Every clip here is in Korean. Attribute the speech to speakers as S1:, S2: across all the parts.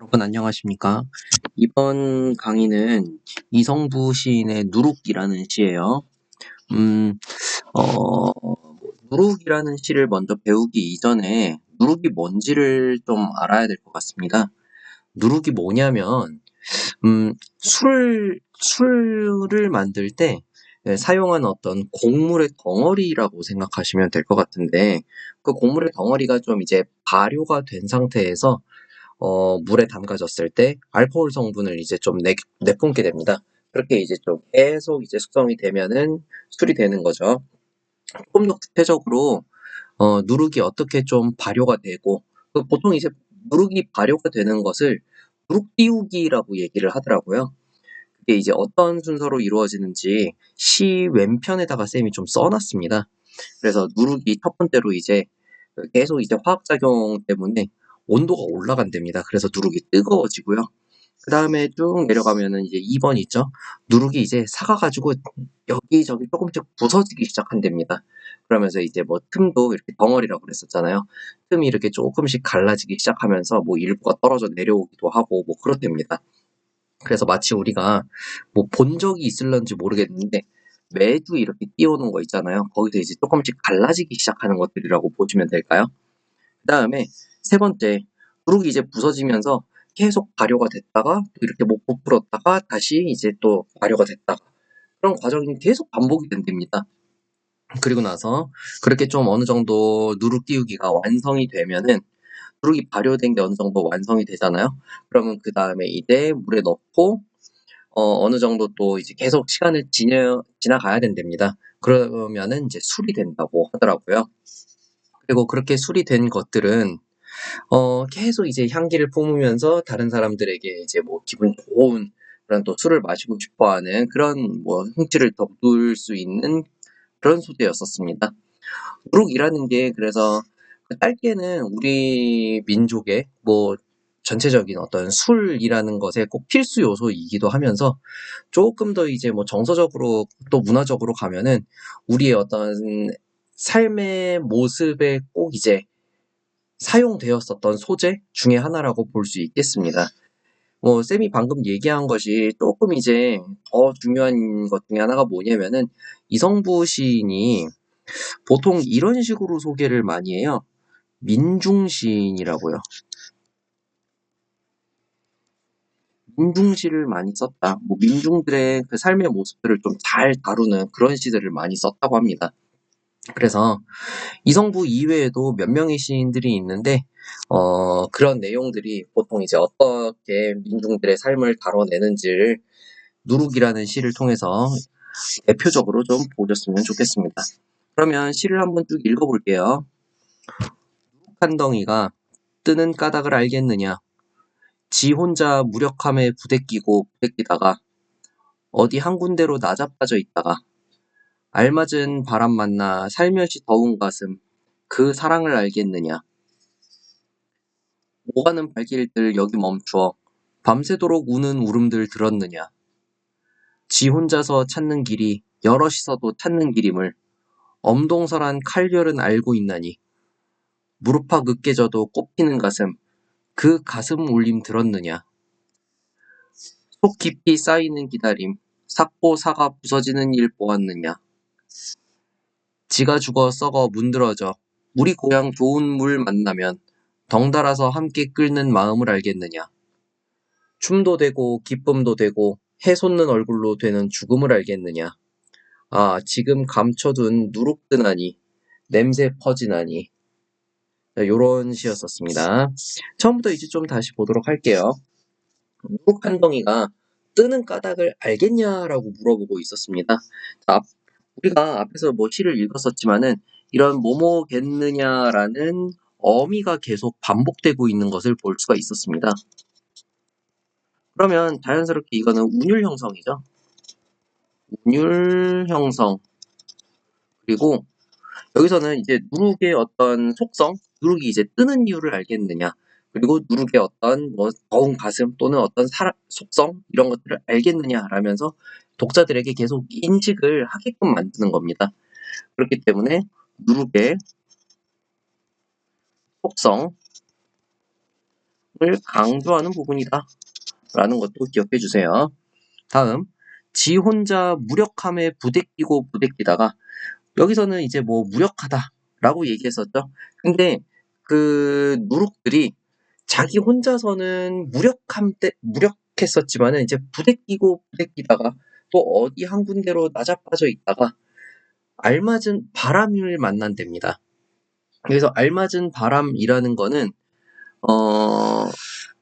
S1: 여러분 안녕하십니까? 이번 강의는 이성부 시인의 누룩이라는 시예요. 음, 누룩이라는 시를 먼저 배우기 이전에 누룩이 뭔지를 좀 알아야 될 것 같습니다. 누룩이 뭐냐면, 술을 만들 때 사용한 어떤 곡물의 덩어리라고 생각하시면 될 것 같은데, 그 곡물의 덩어리가 좀 이제 발효가 된 상태에서 물에 담가졌을 때 알코올 성분을 이제 좀 내뿜게 됩니다. 그렇게 이제 좀 계속 이제 숙성이 되면은 술이 되는 거죠. 조금 더 구체적으로 누룩이 어떻게 좀 발효가 되고, 보통 이제 누룩이 발효가 되는 것을 누룩 띄우기라고 얘기를 하더라고요. 그게 이제 어떤 순서로 이루어지는지 시 왼편에다가 쌤이 좀 써놨습니다. 그래서 누룩이 첫 번째로 이제 계속 이제 화학작용 때문에 온도가 올라간답니다. 그래서 누룩이 뜨거워지고요. 그 다음에 쭉 내려가면은 이제 2번 있죠. 누룩이 이제 사가가지고 여기저기 조금씩 부서지기 시작한답니다. 그러면서 이제 뭐 틈도 이렇게 덩어리라고 그랬었잖아요. 틈이 이렇게 조금씩 갈라지기 시작하면서 뭐 일부가 떨어져 내려오기도 하고 뭐 그렇답니다. 그래서 마치 우리가 뭐 본 적이 있을런지 모르겠는데 매주 이렇게 띄워놓은 거 있잖아요. 거기서 이제 조금씩 갈라지기 시작하는 것들이라고 보시면 될까요? 그 다음에 세 번째, 누룩이 이제 부서지면서 계속 발효가 됐다가 또 이렇게 못 부풀었다가 다시 이제 또 발효가 됐다가 그런 과정이 계속 반복이 된답니다. 그리고 나서 그렇게 좀 어느 정도 누룩 띄우기가 완성이 되면은 누룩이 발효된 게 어느 정도 완성이 되잖아요. 그러면 그 다음에 이제 물에 넣고 어느 정도 또 이제 계속 시간을 지나가야 된답니다. 그러면은 이제 술이 된다고 하더라고요. 그리고 그렇게 술이 된 것들은 계속 이제 향기를 뿜으면서 다른 사람들에게 이제 뭐 기분 좋은 그런 또 술을 마시고 싶어 하는 그런 뭐 흥취를 돋굴 수 있는 그런 소재였었습니다. 누룩이라는 게 그래서 짧게는 우리 민족의 뭐 전체적인 어떤 술이라는 것의 꼭 필수 요소이기도 하면서 조금 더 이제 뭐 정서적으로 또 문화적으로 가면은 우리의 어떤 삶의 모습에 꼭 이제 사용되었었던 소재 중에 하나라고 볼 수 있겠습니다. 쌤이 방금 얘기한 것이 조금 이제 더 중요한 것 중에 하나가 뭐냐면은 이성부 시인이 보통 이런 식으로 소개를 많이 해요. 민중시인이라고요. 민중시를 많이 썼다. 뭐 민중들의 그 삶의 모습들을 좀 잘 다루는 그런 시들을 많이 썼다고 합니다. 그래서 이성부 이외에도 몇 명의 시인들이 있는데 그런 내용들이 보통 이제 어떻게 민중들의 삶을 다뤄내는지를 누룩이라는 시를 통해서 대표적으로 좀 보셨으면 좋겠습니다. 그러면 시를 한번 쭉 읽어볼게요. 한 덩이가 뜨는 까닭을 알겠느냐. 지 혼자 무력함에 부대끼고 부대끼다가 어디 한 군데로 나자빠져 있다가 알맞은 바람 만나 살며시 더운 가슴 그 사랑을 알겠느냐. 오가는 발길들 여기 멈추어 밤새도록 우는 울음들 들었느냐. 지 혼자서 찾는 길이 여럿이서도 찾는 길임을 엄동설한 칼결은 알고 있나니 무릎팍 으깨져도 꽃피는 가슴 그 가슴 울림 들었느냐. 속 깊이 쌓이는 기다림 삭고 사가 부서지는 일 보았느냐. 지가 죽어 썩어 문드러져 우리 고향 좋은 물 만나면 덩달아서 함께 끓는 마음을 알겠느냐. 춤도 되고 기쁨도 되고 해솟는 얼굴로 되는 죽음을 알겠느냐. 아, 지금 감춰둔 누룩드나니 냄새 퍼지나니. 요런 시였었습니다. 처음부터 이제 좀 다시 보도록 할게요. 누룩 한 덩이가 뜨는 까닭을 알겠냐라고 물어보고 있었습니다. 자, 우리가 앞에서 뭐 시를 읽었었지만은 이런 뭐뭐겠느냐라는 어미가 계속 반복되고 있는 것을 볼 수가 있었습니다. 그러면 자연스럽게 이거는 운율 형성이죠. 운율 형성. 그리고 여기서는 이제 누룩의 어떤 속성, 누룩이 이제 뜨는 이유를 알겠느냐, 그리고 누룩의 어떤 뭐 더운 가슴 또는 어떤 속성 이런 것들을 알겠느냐라면서 독자들에게 계속 인식을 하게끔 만드는 겁니다. 그렇기 때문에 누룩의 속성, 강조하는 부분이다 라는 것도 기억해 주세요. 다음, 지 혼자 무력함에 부대끼고 부대끼다가, 여기서는 이제 뭐 무력하다라고 얘기했었죠. 근데 그 누룩들이 자기 혼자서는 무력했었지만은 이제 부대끼고 부대끼다가 또 어디 한 군데로 나자빠져 있다가 알맞은 바람을 만난답니다. 그래서 알맞은 바람이라는 거는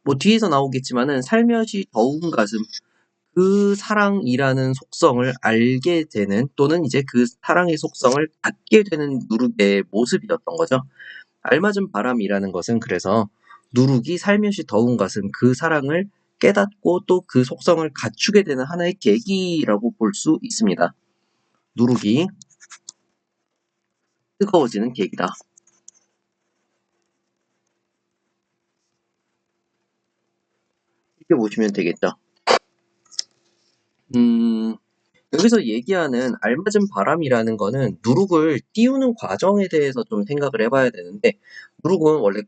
S1: 뭐 뒤에서 나오겠지만은 살며시 더운 가슴, 그 사랑이라는 속성을 알게 되는, 또는 이제 그 사랑의 속성을 갖게 되는 누룩의 모습이었던 거죠. 알맞은 바람이라는 것은 그래서 누룩이 살며시 더운 가슴, 그 사랑을 깨닫고 또 그 속성을 갖추게 되는 하나의 계기라고 볼 수 있습니다. 누룩이 뜨거워지는 계기다. 이렇게 보시면 되겠죠. 여기서 얘기하는 알맞은 바람이라는 거는 누룩을 띄우는 과정에 대해서 좀 생각을 해봐야 되는데, 누룩은 원래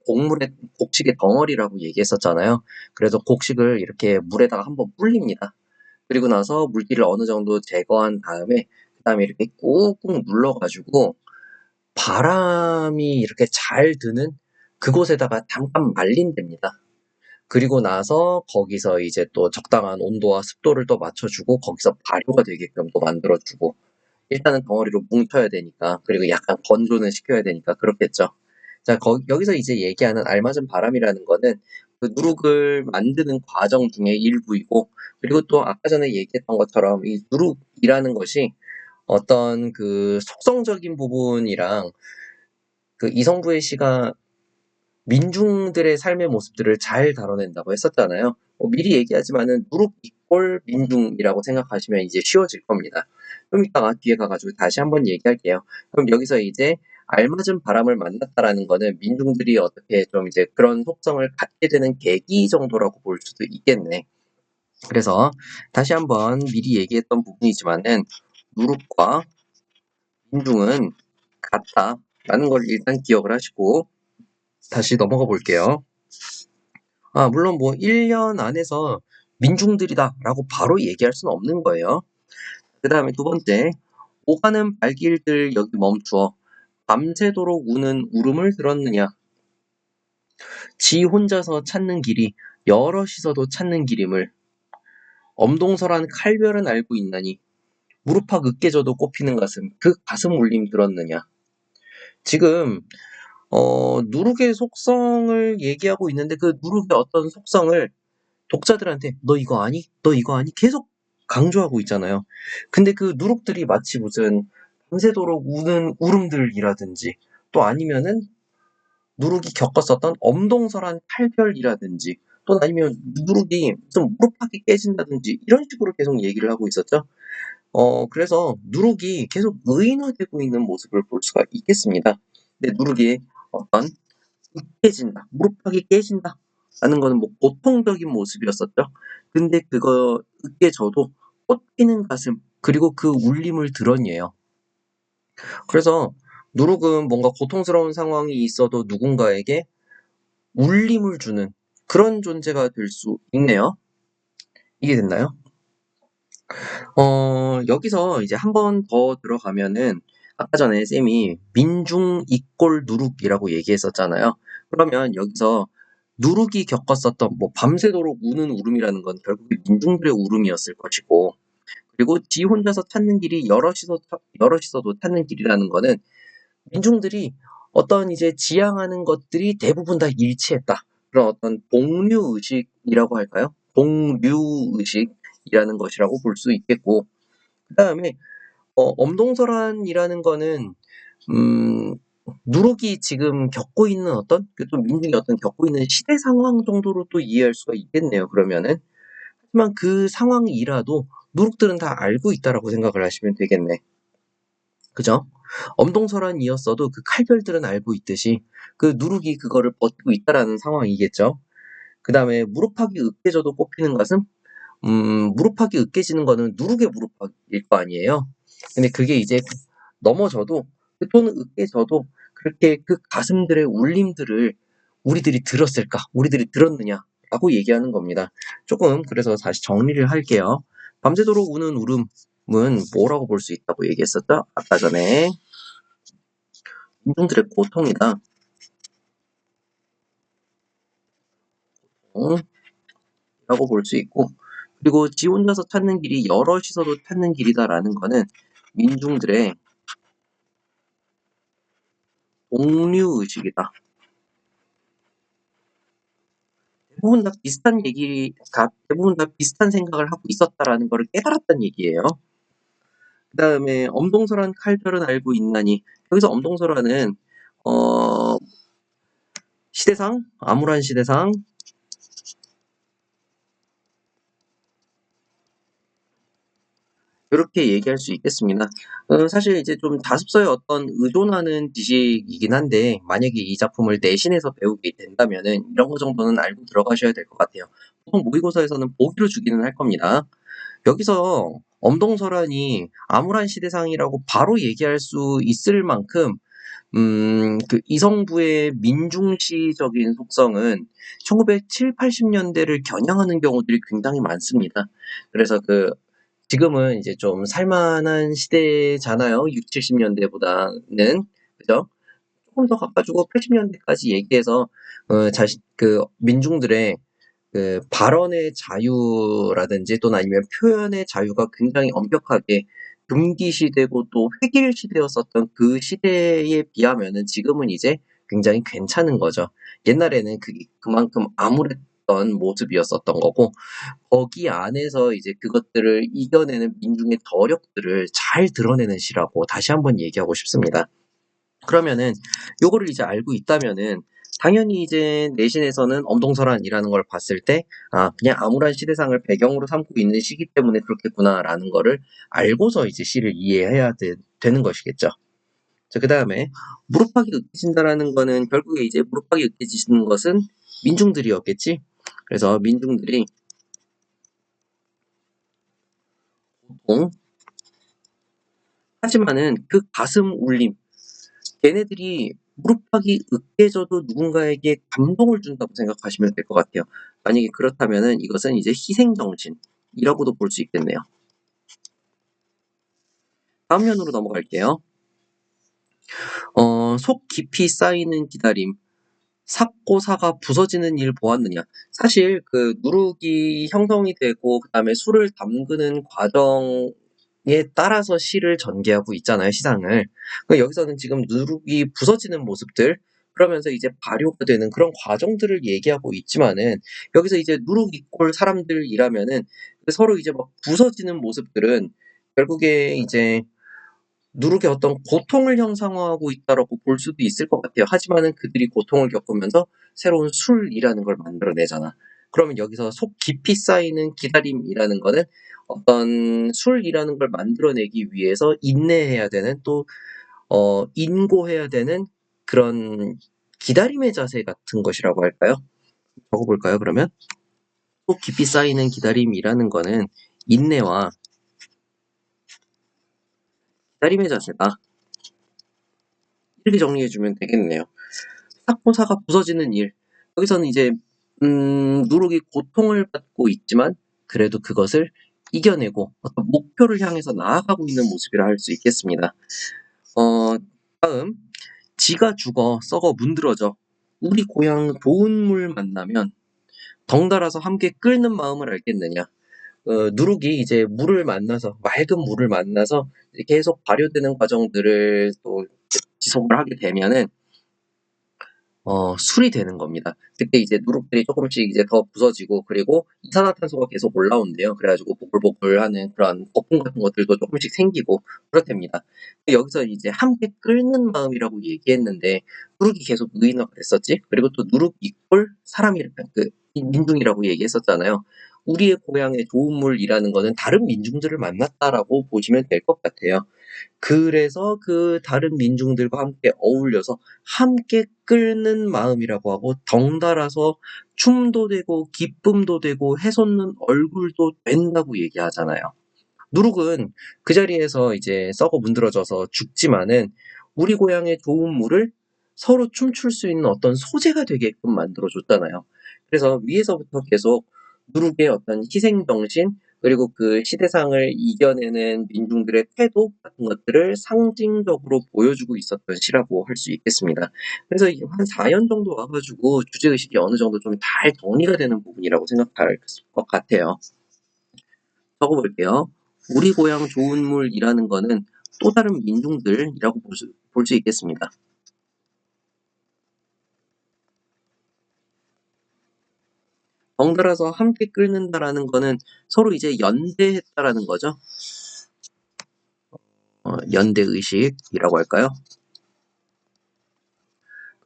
S1: 곡식의 덩어리라고 얘기했었잖아요. 그래서 곡식을 이렇게 물에다가 한번 불립니다. 그리고 나서 물기를 어느 정도 제거한 다음에 그 다음에 이렇게 꾹꾹 눌러가지고 바람이 이렇게 잘 드는 그곳에다가 잠깐 말린답니다. 그리고 나서 거기서 이제 또 적당한 온도와 습도를 또 맞춰주고 거기서 발효가 되게끔 또 만들어주고, 일단은 덩어리로 뭉쳐야 되니까, 그리고 약간 건조는 시켜야 되니까 그렇겠죠. 자, 여기서 이제 얘기하는 알맞은 바람이라는 거는 그 누룩을 만드는 과정 중에 일부이고, 그리고 또 아까 전에 얘기했던 것처럼 이 누룩이라는 것이 어떤 그 속성적인 부분이랑 그 이성부의 시가 민중들의 삶의 모습들을 잘 다뤄낸다고 했었잖아요. 미리 얘기하지만은 누룩 이꼴 민중이라고 생각하시면 이제 쉬워질 겁니다. 좀 이따가 뒤에 가가지고 다시 한번 얘기할게요. 그럼 여기서 이제 알맞은 바람을 만났다라는 거는 민중들이 어떻게 좀 이제 그런 속성을 갖게 되는 계기 정도라고 볼 수도 있겠네. 그래서 다시 한번 미리 얘기했던 부분이지만은 누룩과 민중은 같다라는 걸 일단 기억을 하시고 다시 넘어가 볼게요. 물론 뭐 1년 안에서 민중들이다라고 바로 얘기할 수는 없는 거예요. 그 다음에 두 번째, 오가는 발길들 여기 멈추어 밤새도록 우는 울음을 들었느냐. 지 혼자서 찾는 길이 여럿이서도 찾는 길임을 엄동설한 칼별은 알고 있나니 무릎팍 으깨져도 꼽히는 가슴, 그 가슴 울림 들었느냐. 지금 누룩의 속성을 얘기하고 있는데 그 누룩의 어떤 속성을 독자들한테 너 이거 아니? 너 이거 아니? 계속 강조하고 있잖아요. 근데 그 누룩들이 마치 무슨 밤새도록 우는 울음들이라든지, 또 아니면은 누룩이 겪었었던 엄동설한 탈별이라든지, 또 아니면 누룩이 좀 무릎팍이 깨진다든지 이런 식으로 계속 얘기를 하고 있었죠. 그래서 누룩이 계속 의인화되고 있는 모습을 볼 수가 있겠습니다. 근데 누룩이 어떤 깨진다, 무릎팍이 깨진다 라는 거는 뭐 보통적인 모습이었었죠. 근데 그거 으깨져도 꽃피는 가슴, 그리고 그 울림을 드러내요. 그래서 누룩은 뭔가 고통스러운 상황이 있어도 누군가에게 울림을 주는 그런 존재가 될 수 있네요. 이게 됐나요? 여기서 이제 한 번 더 들어가면은 아까 전에 쌤이 민중 이꼴 누룩이라고 얘기했었잖아요. 그러면 여기서 누룩이 겪었었던 뭐 밤새도록 우는 울음이라는 건 결국에 민중들의 울음이었을 것이고, 그리고 지 혼자서 찾는 길이 여럿이서도 찾는 길이라는 거는 민중들이 어떤 이제 지향하는 것들이 대부분 다 일치했다. 그런 어떤 동류 의식이라고 할까요? 동류 의식이라는 것이라고 볼 수 있겠고, 그 다음에 엄동설한이라는 거는 음, 누룩이 지금 겪고 있는 어떤 좀 민중이 어떤 겪고 있는 시대 상황 정도로 또 이해할 수가 있겠네요. 그러면은 하지만 그 상황이라도 누룩들은 다 알고 있다라고 생각을 하시면 되겠네. 그죠? 엄동설한이었어도 그 칼별들은 알고 있듯이 그 누룩이 그거를 버티고 있다라는 상황이겠죠. 그 다음에 무릎팍이 으깨져도 꼽히는 가슴? 무릎팍이 으깨지는 거는 누룩의 무릎팍일 거 아니에요. 근데 그게 이제 넘어져도 또는 으깨져도 그렇게 그 가슴들의 울림들을 우리들이 들었을까? 우리들이 들었느냐? 라고 얘기하는 겁니다. 조금 그래서 다시 정리를 할게요. 밤새도록 우는 울음은 뭐라고 볼 수 있다고 얘기했었죠? 아까 전에 민중들의 고통이다. 라고 볼 수 있고, 그리고 지 혼자서 찾는 길이 여럿이서도 찾는 길이다라는 거는 민중들의 공유의식이다. 대부분 다 비슷한 생각을 하고 있었다라는 것을 깨달았다는 얘기예요. 그 다음에 엄동설한 칼별은 알고 있나니, 여기서 엄동설한은 시대상, 암울한 시대상, 이렇게 얘기할 수 있겠습니다. 사실 이제 좀 다습서의 어떤 의존하는 지식이긴 한데, 만약에 이 작품을 내신에서 배우게 된다면은 이런 거 정도는 알고 들어가셔야 될 것 같아요. 보통 모의고사에서는 보기로 주기는 할 겁니다. 여기서 엄동설한이 암울한 시대상이라고 바로 얘기할 수 있을 만큼 그 이성부의 민중시적인 속성은 1970, 80년대를 겨냥하는 경우들이 굉장히 많습니다. 그래서 지금은 이제 좀 살만한 시대잖아요. 6, 70년대보다는. 그죠? 조금 더 가가지고 80년대까지 얘기해서, 민중들의 발언의 자유라든지 또는 아니면 표현의 자유가 굉장히 엄격하게 금기시되고 또 획일시되었었던 그 시대에 비하면은 지금은 이제 굉장히 괜찮은 거죠. 옛날에는 그게 그만큼 암울했던 모습이었었던 거고, 거기 안에서 이제 그것들을 이겨내는 민중의 저력들을 잘 드러내는 시라고 다시 한번 얘기하고 싶습니다. 그러면은 요거를 이제 알고 있다면은 당연히 이제 내신에서는 엄동설한이라는 걸 봤을 때 그냥 암울한 시대상을 배경으로 삼고 있는 시기 때문에 그렇겠구나라는 거를 알고서 이제 시를 이해해야 되는 것이겠죠. 자, 그다음에 무릎팍이 으깨진다라는 거는 결국에 이제 무릎팍이 으깨지는 것은 민중들이었겠지. 그래서 민중들이 보통 하지만은 그 가슴 울림, 걔네들이 무릎팍이 으깨져도 누군가에게 감동을 준다고 생각하시면 될 것 같아요. 만약에 그렇다면은 이것은 이제 희생정신이라고도 볼 수 있겠네요. 다음 면으로 넘어갈게요. 속 깊이 쌓이는 기다림, 삭고 사가 부서지는 일 보았느냐. 사실 누룩이 형성이 되고 그다음에 술을 담그는 과정에 따라서 시를 전개하고 있잖아요, 시상을. 여기서는 지금 누룩이 부서지는 모습들, 그러면서 이제 발효가 되는 그런 과정들을 얘기하고 있지만은, 여기서 이제 누룩 이꼴 사람들이라면은 서로 이제 막 부서지는 모습들은 결국에 이제 누룩의 어떤 고통을 형상화하고 있다라고 볼 수도 있을 것 같아요. 하지만은 그들이 고통을 겪으면서 새로운 술이라는 걸 만들어내잖아. 그러면 여기서 속 깊이 쌓이는 기다림이라는 거는 어떤 술이라는 걸 만들어내기 위해서 인내해야 되는, 또 인고해야 되는 그런 기다림의 자세 같은 것이라고 할까요? 적어볼까요, 그러면? 속 깊이 쌓이는 기다림이라는 거는 인내와 기다림의 자세다. 이렇게 정리해주면 되겠네요. 삭고사가 부서지는 일. 여기서는 이제 누룩이 고통을 받고 있지만 그래도 그것을 이겨내고 어떤 목표를 향해서 나아가고 있는 모습이라 할 수 있겠습니다. 다음, 지가 죽어 썩어 문드러져 우리 고향 좋은 물 만나면 덩달아서 함께 끓는 마음을 알겠느냐. 누룩이 이제 물을 만나서, 맑은 물을 만나서 계속 발효되는 과정들을 또 지속을 하게 되면은 술이 되는 겁니다. 그때 이제 누룩들이 조금씩 이제 더 부서지고, 그리고 이산화탄소가 계속 올라온대요. 그래가지고 보글보글하는 그런 거품 같은 것들도 조금씩 생기고 그렇답니다. 여기서 이제 함께 끓는 마음이라고 얘기했는데 누룩이 계속 의인화가 됐었지. 그리고 또 누룩 이꼴 사람이 민중이라고 얘기했었잖아요. 우리의 고향의 좋은 물이라는 거는 다른 민중들을 만났다라고 보시면 될 것 같아요. 그래서 그 다른 민중들과 함께 어울려서 함께 끓는 마음이라고 하고, 덩달아서 춤도 되고 기쁨도 되고 해솟는 얼굴도 된다고 얘기하잖아요. 누룩은 그 자리에서 이제 썩어 문드러져서 죽지만은 우리 고향의 좋은 물을 서로 춤출 수 있는 어떤 소재가 되게끔 만들어줬잖아요. 그래서 위에서부터 계속 누룩의 어떤 희생정신, 그리고 그 시대상을 이겨내는 민중들의 태도 같은 것들을 상징적으로 보여주고 있었던 시라고 할 수 있겠습니다. 그래서 한 4년 정도 와가지고 주제의식이 어느 정도 좀 잘 정리가 되는 부분이라고 생각할 것 같아요. 적어볼게요. 우리 고향 좋은 물이라는 거는 또 다른 민중들이라고 볼 수 있겠습니다. 덩달아서 함께 끓는다라는 거는 서로 이제 연대했다라는 거죠. 연대의식이라고 할까요?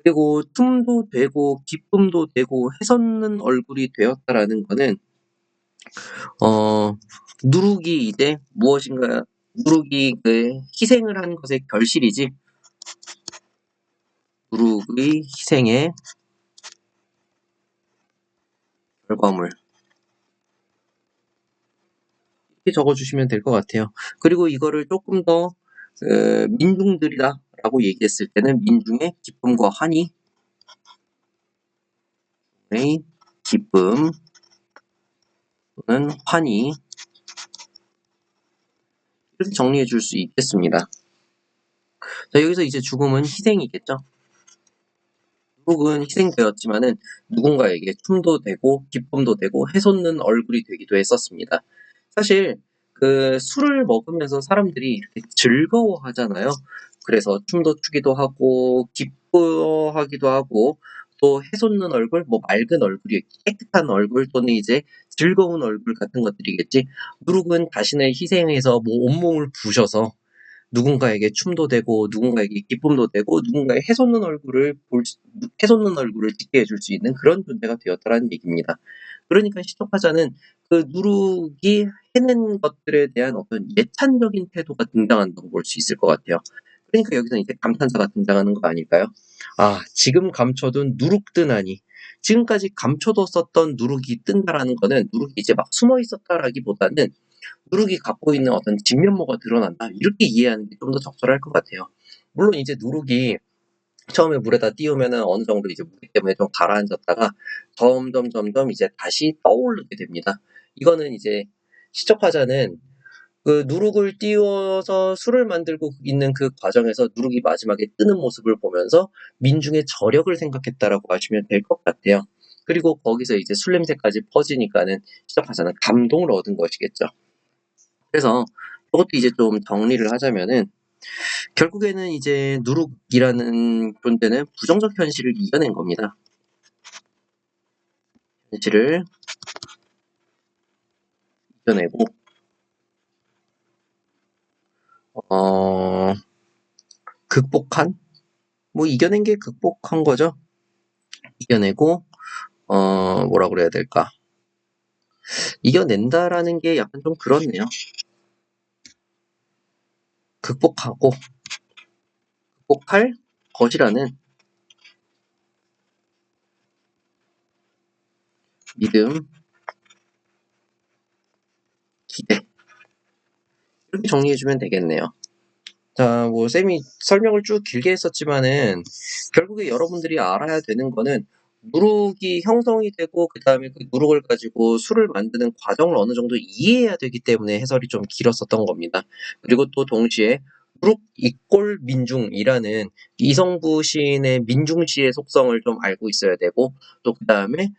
S1: 그리고 춤도 되고 기쁨도 되고 해섰는 얼굴이 되었다라는 거는 어, 누룩이 이제 무엇인가 누룩이 그 희생을 한 것의 결실이지 누룩의 희생의 결과물 이렇게 적어주시면 될 것 같아요. 그리고 이거를 조금 더 민중들이다라고 얘기했을 때는 민중의 기쁨과 환희 의 기쁨 또는 환희 이렇게 정리해 줄 수 있겠습니다. 자, 여기서 이제 죽음은 희생이겠죠. 누룩은 희생되었지만은 누군가에게 춤도 되고 기쁨도 되고 해솟는 얼굴이 되기도 했었습니다. 사실 그 술을 먹으면서 사람들이 이렇게 즐거워하잖아요. 그래서 춤도 추기도 하고 기뻐하기도 하고 또 해솟는 얼굴, 뭐 맑은 얼굴이 깨끗한 얼굴 또는 이제 즐거운 얼굴 같은 것들이겠지. 누룩은 자신을 희생해서 뭐 온몸을 부셔서 누군가에게 춤도 되고 누군가에게 기쁨도 되고 누군가의 해솟는 얼굴을 짓게 해줄 수 있는 그런 존재가 되었다라는 얘기입니다. 그러니까 시적화자는 그 누룩이 해낸 것들에 대한 어떤 예찬적인 태도가 등장한다고 볼 수 있을 것 같아요. 그러니까 여기서 이제 감탄사가 등장하는 거 아닐까요? 아, 지금 감춰둔 누룩 뜨나니. 지금까지 감춰뒀었던 누룩이 뜬다라는 거는 누룩이 이제 막 숨어 있었다라기보다는 누룩이 갖고 있는 어떤 진면모가 드러난다. 이렇게 이해하는 게 좀 더 적절할 것 같아요. 물론 이제 누룩이 처음에 물에다 띄우면은 어느 정도 이제 무게 때문에 좀 가라앉았다가 점점 이제 다시 떠오르게 됩니다. 이거는 이제 시적화자는 그 누룩을 띄워서 술을 만들고 있는 그 과정에서 누룩이 마지막에 뜨는 모습을 보면서 민중의 저력을 생각했다라고 하시면 될 것 같아요. 그리고 거기서 이제 술 냄새까지 퍼지니까는 시적화자는 감동을 얻은 것이겠죠. 그래서 이것도 이제 좀 정리를 하자면은 결국에는 이제 누룩이라는 존재는 부정적 현실을 이겨낸 겁니다. 현실을 이겨내고 어 극복한 뭐 이겨낸 게 극복한 거죠. 이겨내고 뭐라 그래야 될까? 이겨낸다라는 게 약간 좀 그렇네요. 극복하고 극복할 것이라는 믿음, 기대 이렇게 정리해주면 되겠네요. 자, 뭐 쌤이 설명을 쭉 길게 했었지만은 결국에 여러분들이 알아야 되는 거는 누룩이 형성이 되고 그다음에 그 누룩을 가지고 술을 만드는 과정을 어느 정도 이해해야 되기 때문에 해설이 좀 길었었던 겁니다. 그리고 또 동시에 누룩 이꼴 민중이라는 이성부 시인의 민중시의 속성을 좀 알고 있어야 되고 또 그다음에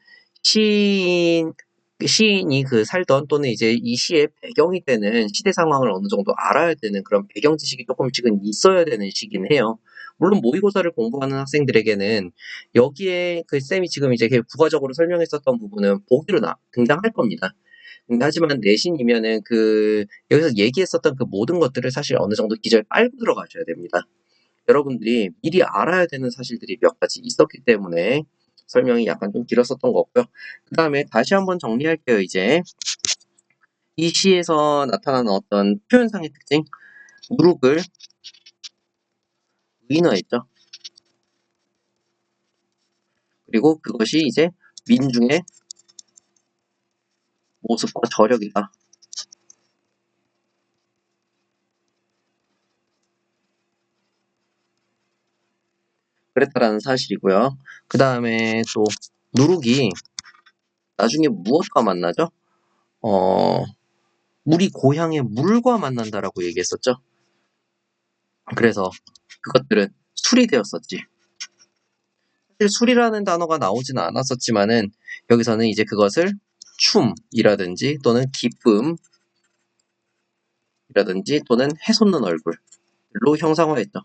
S1: 시인이 그 살던 또는 이제 이 시의 배경이 되는 시대 상황을 어느 정도 알아야 되는 그런 배경 지식이 조금씩은 있어야 되는 시긴 해요. 물론 모의고사를 공부하는 학생들에게는 여기에 그 쌤이 지금 이제 부가적으로 설명했었던 부분은 보기로 등장할 겁니다. 근데 하지만 내신이면은 그 여기서 얘기했었던 그 모든 것들을 사실 어느 정도 기저에 빨고 들어가셔야 됩니다. 여러분들이 미리 알아야 되는 사실들이 몇 가지 있었기 때문에 설명이 약간 좀 길었었던 거고요. 그 다음에 다시 한번 정리할게요. 이제 이 시에서 나타나는 어떤 표현상의 특징, 누룩을 의인화했죠. 그리고 그것이 이제 민중의 모습과 저력이다. 그랬다라는 사실이고요. 그 다음에 또 누룩이 나중에 무엇과 만나죠? 물이 고향의 물과 만난다라고 얘기했었죠. 그래서 그것들은 술이 되었었지. 사실 술이라는 단어가 나오지는 않았었지만은 여기서는 이제 그것을 춤이라든지 또는 기쁨이라든지 또는 해솟는 얼굴로 형상화했죠.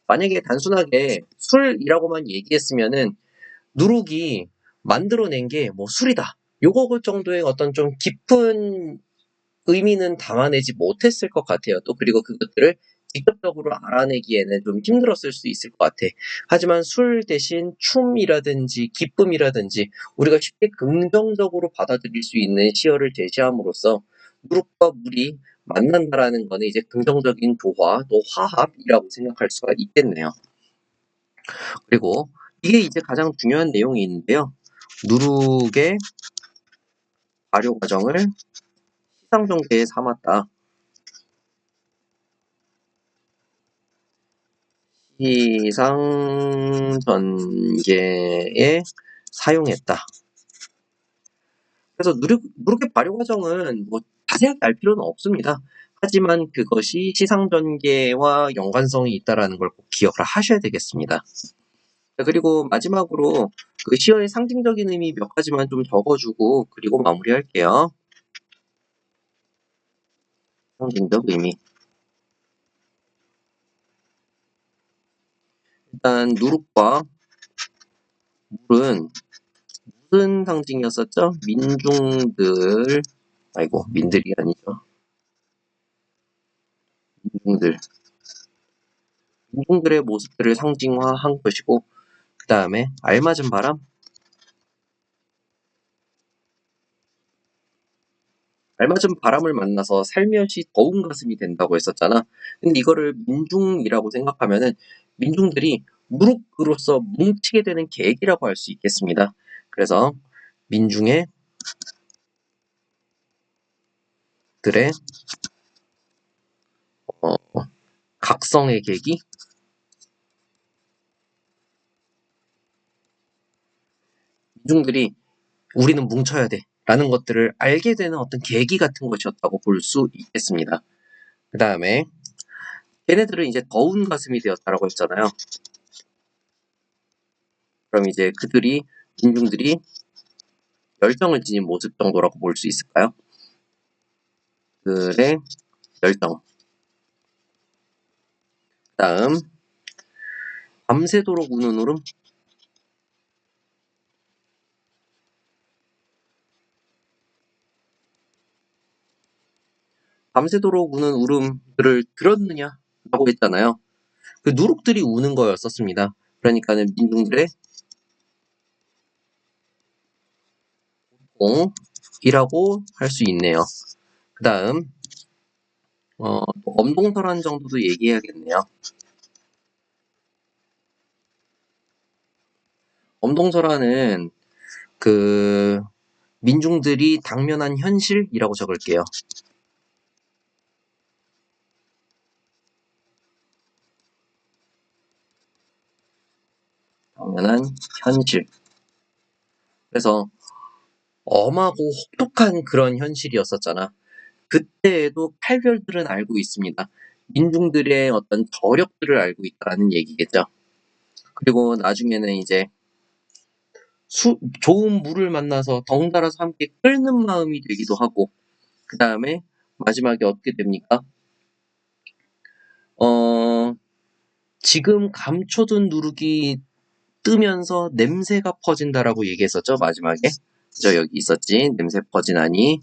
S1: 만약에 단순하게 술이라고만 얘기했으면은 누룩이 만들어낸 게 뭐 술이다. 요거 정도의 어떤 좀 깊은 의미는 담아내지 못했을 것 같아요. 또 그리고 그것들을 직접적으로 알아내기에는 좀 힘들었을 수 있을 것 같아. 하지만 술 대신 춤이라든지 기쁨이라든지 우리가 쉽게 긍정적으로 받아들일 수 있는 시어를 제시함으로써 누룩과 물이 만난다라는 거는 이제 긍정적인 조화, 또 화합이라고 생각할 수가 있겠네요. 그리고 이게 이제 가장 중요한 내용이 있는데요. 누룩의 발효 과정을 시상전개에 삼았다. 시상전개에 사용했다. 그래서 누룩의 발효 과정은 뭐 자세하게 알 필요는 없습니다. 하지만 그것이 시상전개와 연관성이 있다는 걸 꼭 기억을 하셔야 되겠습니다. 그리고 마지막으로 그 시어의 상징적인 의미 몇 가지만 좀 적어주고 그리고 마무리할게요. 상징적 의미. 일단 누룩과 물은 무슨 상징이었었죠? 민들이 아니죠. 민중들의 모습들을 상징화한 것이고, 그 다음에 알맞은 바람을 만나서 살며시 더운 가슴이 된다고 했었잖아. 근데 이거를 민중이라고 생각하면은 민중들이 무릎으로서 뭉치게 되는 계기라고 할 수 있겠습니다. 그래서 민중의 들의 어, 각성의 계기, 민중들이 우리는 뭉쳐야 돼 라는 것들을 알게 되는 어떤 계기 같은 것이었다고 볼 수 있겠습니다. 그 다음에 걔네들은 이제 더운 가슴이 되었다라고 했잖아요. 그럼 이제 민중들이 열정을 지닌 모습 정도라고 볼 수 있을까요? 그들의 열정. 다음, 밤새도록 우는 울음. 밤새도록 우는 울음들을 들었느냐? 라고 했잖아요. 그 누룩들이 우는 거였었습니다. 그러니까는 민중들의 공이라고 할 수 있네요. 그 다음, 엄동설한 정도도 얘기해야겠네요. 엄동설화는 그 민중들이 당면한 현실이라고 적을게요. 당면한 현실. 그래서 엄하고 혹독한 그런 현실이었었잖아. 그때에도 칼별들은 알고 있습니다. 민중들의 어떤 저력들을 알고 있다는 얘기겠죠. 그리고 나중에는 이제 좋은 물을 만나서 덩달아서 함께 끓는 마음이 되기도 하고, 그 다음에 마지막에 어떻게 됩니까? 지금 감춰둔 누룩이 뜨면서 냄새가 퍼진다라고 얘기했었죠, 마지막에. 그죠, 여기 있었지. 냄새 퍼지나니.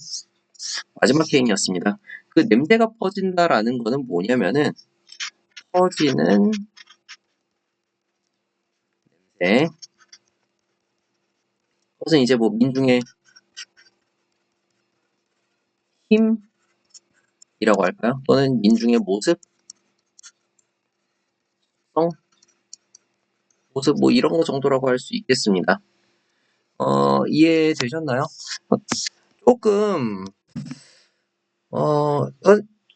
S1: 마지막 행이었습니다. 그 냄새가 퍼진다라는 거는 뭐냐면은, 퍼지는 냄새. 그것은 이제 뭐 민중의 힘이라고 할까요? 또는 민중의 성, 모습 뭐 이런 거 정도라고 할 수 있겠습니다. 이해되셨나요? 조금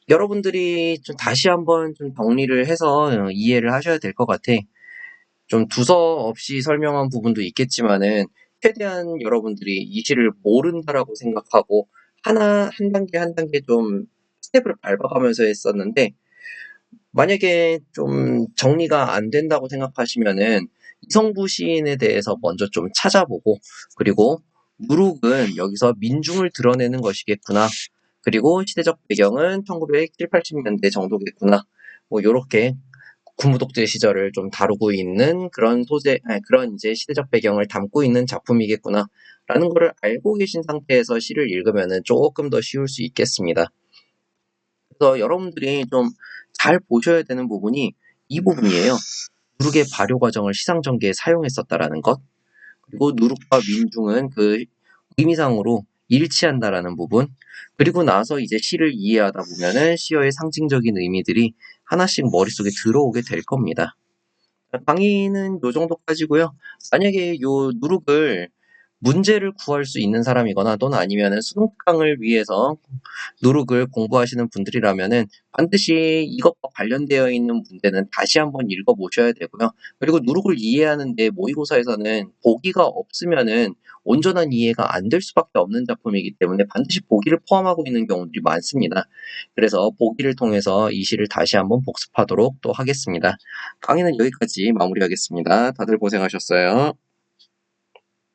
S1: 여러분들이 좀 다시 한번 좀 정리를 해서 이해를 하셔야 될 것 같아. 좀 두서 없이 설명한 부분도 있겠지만은 최대한 여러분들이 이 시를 모른다라고 생각하고 한 단계 한 단계 좀 스텝을 밟아가면서 했었는데, 만약에 좀 정리가 안 된다고 생각하시면은 이성부 시인에 대해서 먼저 좀 찾아보고, 그리고 누룩은 여기서 민중을 드러내는 것이겠구나. 그리고 시대적 배경은 1970, 80년대 정도겠구나. 뭐 요렇게 군부독재 시절을 좀 다루고 있는 그런 그런 이제 시대적 배경을 담고 있는 작품이겠구나. 라는 거를 알고 계신 상태에서 시를 읽으면은 조금 더 쉬울 수 있겠습니다. 그래서 여러분들이 좀 잘 보셔야 되는 부분이 이 부분이에요. 누룩의 발효 과정을 시상 전개에 사용했었다라는 것. 그리고 누룩과 민중은 그 의미상으로 일치한다라는 부분. 그리고 나서 이제 시를 이해하다 보면은 시어의 상징적인 의미들이 하나씩 머릿속에 들어오게 될 겁니다. 강의는 요 정도까지고요. 만약에 요 누룩을 문제를 구할 수 있는 사람이거나 또는 아니면은 수능강을 위해서 누룩을 공부하시는 분들이라면은 반드시 이것과 관련되어 있는 문제는 다시 한번 읽어보셔야 되고요. 그리고 누룩을 이해하는데 모의고사에서는 보기가 없으면은 온전한 이해가 안 될 수밖에 없는 작품이기 때문에 반드시 보기를 포함하고 있는 경우들이 많습니다. 그래서 보기를 통해서 이 시를 다시 한번 복습하도록 또 하겠습니다. 강의는 여기까지 마무리하겠습니다. 다들 고생하셨어요.